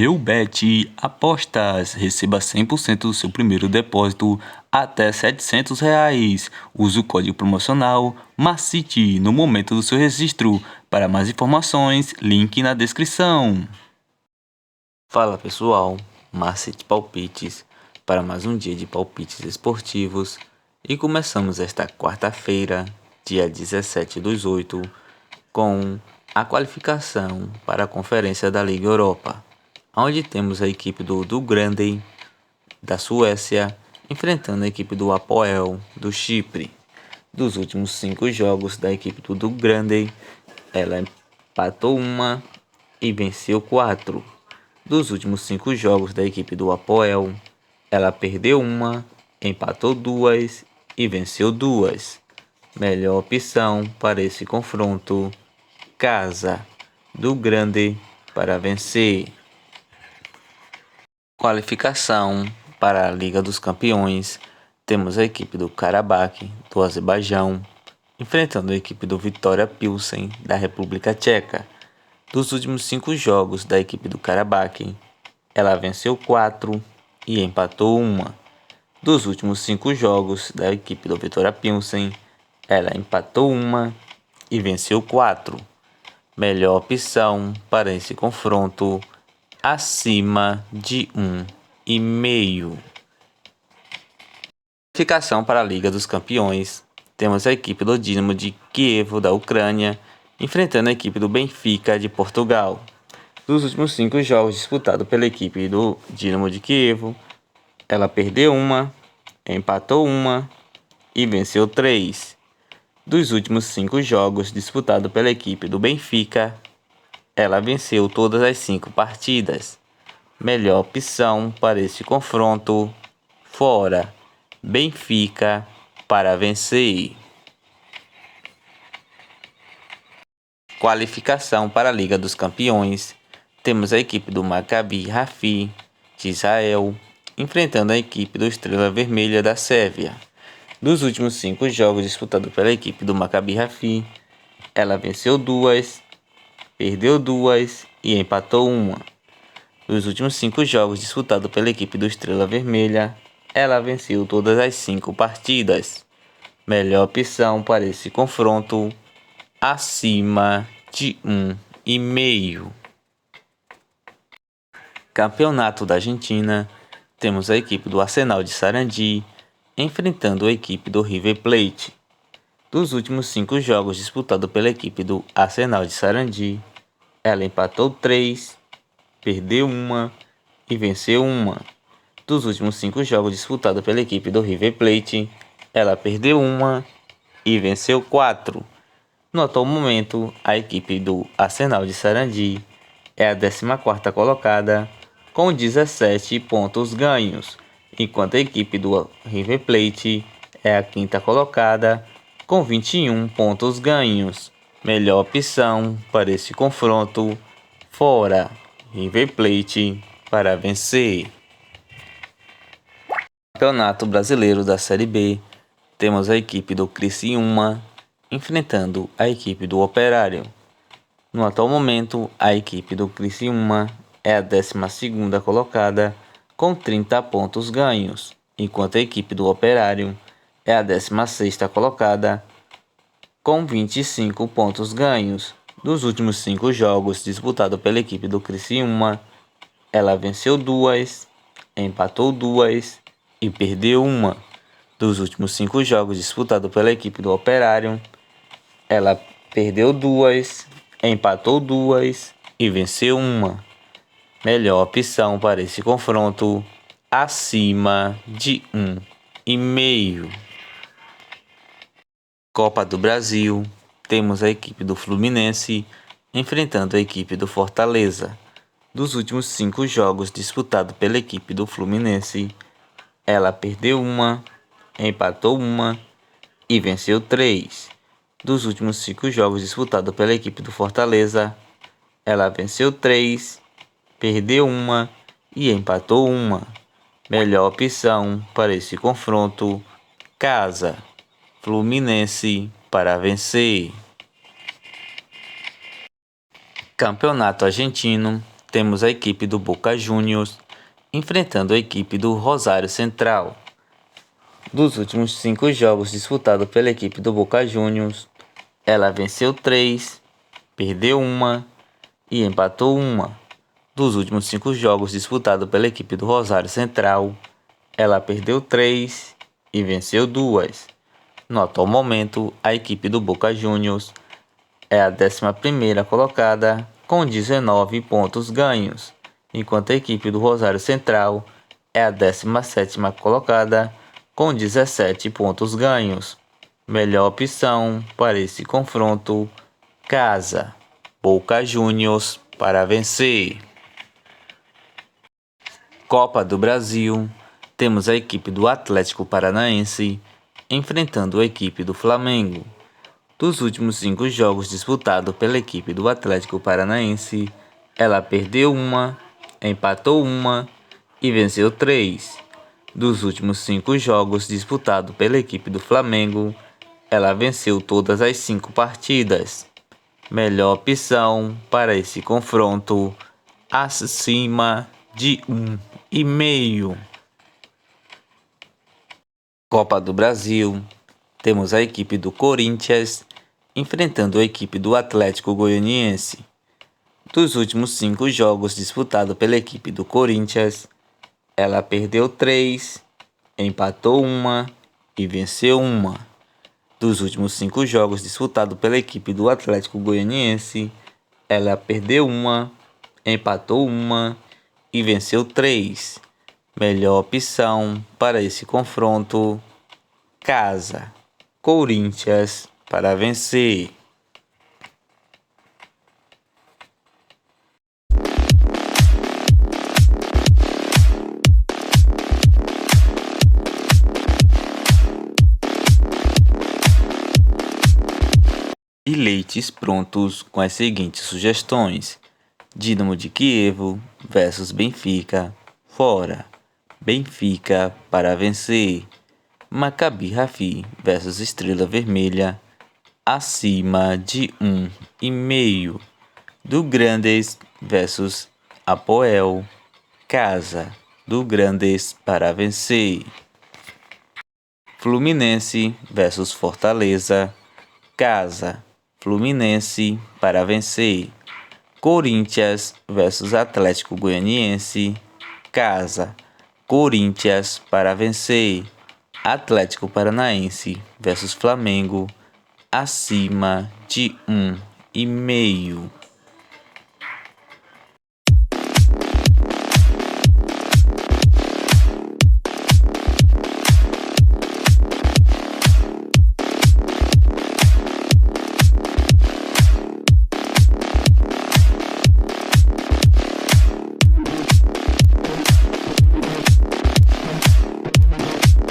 Meu Bet Apostas. Receba 100% do seu primeiro depósito até R$ 700. Use o código promocional MACITE no momento do seu registro. Para mais informações, link na descrição. Fala pessoal, Macite Palpites para mais um dia de palpites esportivos e começamos esta quarta-feira, dia 17/8, com a qualificação para a Conferência da Liga Europa, onde temos a equipe do Grande da Suécia enfrentando a equipe do Apoel do Chipre. Dos últimos 5 jogos da equipe do Grande, ela empatou uma e venceu 4. Dos últimos 5 jogos da equipe do Apoel, ela perdeu uma, empatou 2 e venceu 2. Melhor opção para esse confronto: Casa do Grande para vencer. Qualificação para a Liga dos Campeões. Temos a equipe do Karabakh do Azerbaijão enfrentando a equipe do Vitória Pilsen da República Tcheca. Dos últimos 5 jogos da equipe do Karabakh, ela venceu 4 e empatou 1. Dos últimos 5 jogos da equipe do Vitória Pilsen, ela empatou 1 e venceu 4. Melhor opção para esse confronto: acima de 1,5. Qualificação para a Liga dos Campeões. Temos a equipe do Dinamo de Kiev da Ucrânia enfrentando a equipe do Benfica de Portugal. Dos últimos 5 jogos disputados pela equipe do Dinamo de Kiev, ela perdeu 1, empatou 1 e venceu 3. Dos últimos 5 jogos disputados pela equipe do Benfica, ela venceu todas as 5 partidas. Melhor opção para esse confronto: fora, Benfica para vencer. Qualificação para a Liga dos Campeões. Temos a equipe do Maccabi Haifa de Israel enfrentando a equipe do Estrela Vermelha da Sérvia. Dos últimos 5 jogos disputados pela equipe do Maccabi Haifa, ela venceu 2, perdeu 2 e empatou 1. Dos últimos 5 jogos disputados pela equipe do Estrela Vermelha, ela venceu todas as 5 partidas. Melhor opção para esse confronto: acima de 1,5. Campeonato da Argentina. Temos a equipe do Arsenal de Sarandi enfrentando a equipe do River Plate. Dos últimos 5 jogos disputados pela equipe do Arsenal de Sarandi, ela empatou 3, perdeu 1 e venceu 1. Dos últimos 5 jogos disputados pela equipe do River Plate, ela perdeu 1 e venceu 4. No atual momento, a equipe do Arsenal de Sarandi é a 14ª colocada com 17 pontos ganhos, enquanto a equipe do River Plate é a 5ª colocada com 21 pontos ganhos. Melhor opção para esse confronto: fora, River Plate para vencer. Campeonato Brasileiro da Série B. Temos a equipe do Criciúma enfrentando a equipe do Operário. No atual momento, a equipe do Criciúma é a 12ª colocada com 30 pontos ganhos, enquanto a equipe do Operário é a 16ª colocada com 25 pontos ganhos. Dos últimos 5 jogos disputados pela equipe do Criciúma, ela venceu 2, empatou 2 e perdeu 1. Dos últimos 5 jogos disputados pela equipe do Operário, ela perdeu 2, empatou 2 e venceu 1. Melhor opção para esse confronto: acima de 1,5. Copa do Brasil. Temos a equipe do Fluminense enfrentando a equipe do Fortaleza. Dos últimos 5 jogos disputados pela equipe do Fluminense, ela perdeu 1, empatou 1 e venceu 3. Dos últimos 5 jogos disputados pela equipe do Fortaleza, ela venceu 3, perdeu 1 e empatou 1. Melhor opção para esse confronto: casa, Fluminense para vencer. Campeonato Argentino. temos a equipe do Boca Juniors enfrentando a equipe do Rosário Central. Dos últimos 5 jogos disputados pela equipe do Boca Juniors, ela venceu 3, perdeu 1 e empatou 1. Dos últimos 5 jogos disputados pela equipe do Rosário Central, ela perdeu 3 e venceu 2. No atual momento, a equipe do Boca Juniors é a 11ª colocada com 19 pontos ganhos, enquanto a equipe do Rosário Central é a 17ª colocada com 17 pontos ganhos. Melhor opção para esse confronto: casa, Boca Juniors para vencer. Copa do Brasil, temos a equipe do Atlético Paranaense enfrentando a equipe do Flamengo. Dos últimos 5 jogos disputados pela equipe do Atlético Paranaense, ela perdeu 1, empatou 1 e venceu 3. Dos últimos 5 jogos disputados pela equipe do Flamengo, ela venceu todas as 5 partidas. Melhor opção para esse confronto: acima de 1,5. Copa do Brasil, temos a equipe do Corinthians enfrentando a equipe do Atlético Goianiense. Dos últimos 5 jogos disputados pela equipe do Corinthians, ela perdeu 3, empatou 1 e venceu 1. Dos últimos 5 jogos disputados pela equipe do Atlético Goianiense, ela perdeu 1, empatou 1 e venceu 3. Melhor opção para esse confronto: casa, Corinthians para vencer. E leites prontos com as seguintes sugestões: Dinamo de Kiev versus Benfica, fora. Benfica para vencer. Maccabi Haifa versus Estrela Vermelha, acima de 1,5. Do Grandes versus Apoel, casa, do Grandes para vencer. Fluminense versus Fortaleza, casa, Fluminense para vencer. Corinthians versus Atlético Goianiense, casa, Corinthians para vencer. Atlético Paranaense versus Flamengo, acima de 1,5.